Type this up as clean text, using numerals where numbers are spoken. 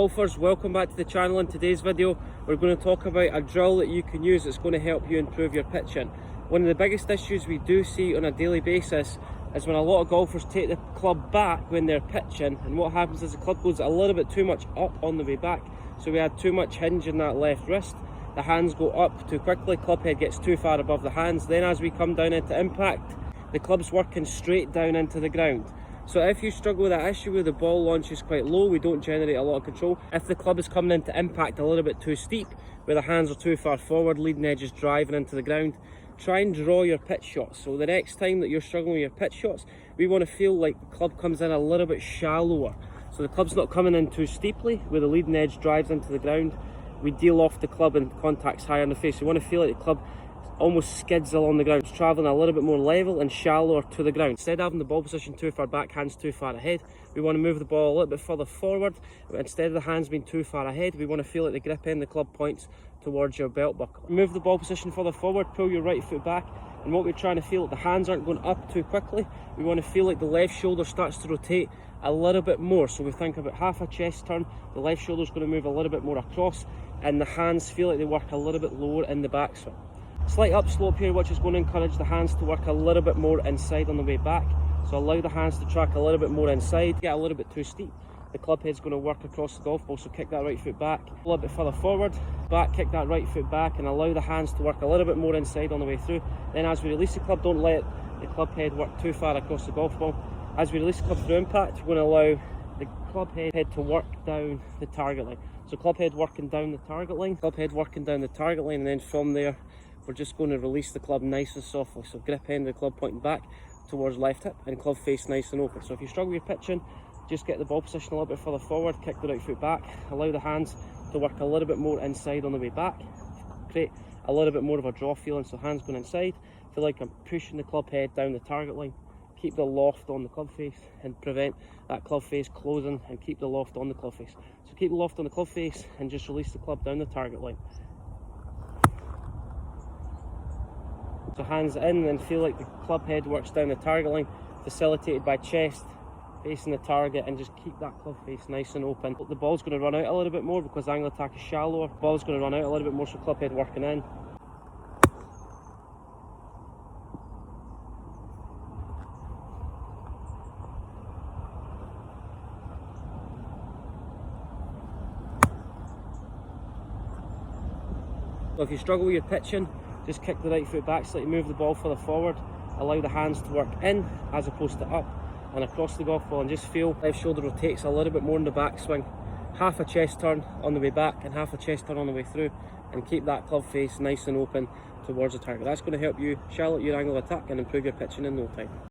Golfers, welcome back to the channel. In today's video we're going to talk about a drill that you can use that's going to help you improve your pitching. One of the biggest issues we do see on a daily basis is when a lot of golfers take the club back when they're pitching, and what happens is the club goes a little bit too much up on the way back, so we had too much hinge in that left wrist. The hands go up too quickly, club head gets too far above the hands, then as we come down into impact the club's working straight down into the ground. So if you struggle with that issue where the ball launches quite low, we don't generate a lot of control. If the club is coming into impact a little bit too steep, where the hands are too far forward, leading edge is driving into the ground, try and draw your pitch shots. So the next time that you're struggling with your pitch shots, we want to feel like the club comes in a little bit shallower. So the club's not coming in too steeply, where the leading edge drives into the ground. We deal off the club and contacts higher in the face. We want to feel like the club almost skids along the ground. It's travelling a little bit more level and shallower to the ground. Instead of having the ball position too far back, hands too far ahead, we want to move the ball a little bit further forward. Instead of the hands being too far ahead, we want to feel like the grip end of the club points towards your belt buckle. Move the ball position further forward, pull your right foot back, and what we're trying to feel, the hands aren't going up too quickly. We want to feel like the left shoulder starts to rotate a little bit more. So we think about half a chest turn, the left shoulder is going to move a little bit more across, and the hands feel like they work a little bit lower in the backswing. Slight upslope here, which is going to encourage the hands to work a little bit more inside on the way back. So allow the hands to track a little bit more inside. Get a little bit too steep, the club head's going to work across the golf ball, so kick that right foot back a little bit further forward, back, kick that right foot back, and allow the hands to work a little bit more inside on the way through. Then as we release the club, don't let the club head work too far across the golf ball. As we release the club through impact, we're going to allow the club head to work down the target line. So club head working down the target line, club head working down the target line, and then from there we're just going to release the club nice and softly. So grip end of the club pointing back towards left hip and club face nice and open. So if you struggle with your pitching, just get the ball position a little bit further forward, kick the right foot back, allow the hands to work a little bit more inside on the way back, create a little bit more of a draw feeling, so hands going inside, feel like I'm pushing the club head down the target line, keep the loft on the club face and prevent that club face closing, and keep the loft on the club face. So keep the loft on the club face and just release the club down the target line. So hands in and feel like the club head works down the target line, facilitated by chest facing the target, and just keep that club face nice and open. The ball's going to run out a little bit more because angle attack is shallower. The ball's going to run out a little bit more, so club head working in. So if you struggle with your pitching, just kick the right foot back slightly, move the ball further forward, allow the hands to work in as opposed to up and across the golf ball, and just feel left shoulder rotates a little bit more in the backswing. Half a chest turn on the way back and half a chest turn on the way through, and keep that club face nice and open towards the target. That's going to help you shallow your angle of attack and improve your pitching in no time.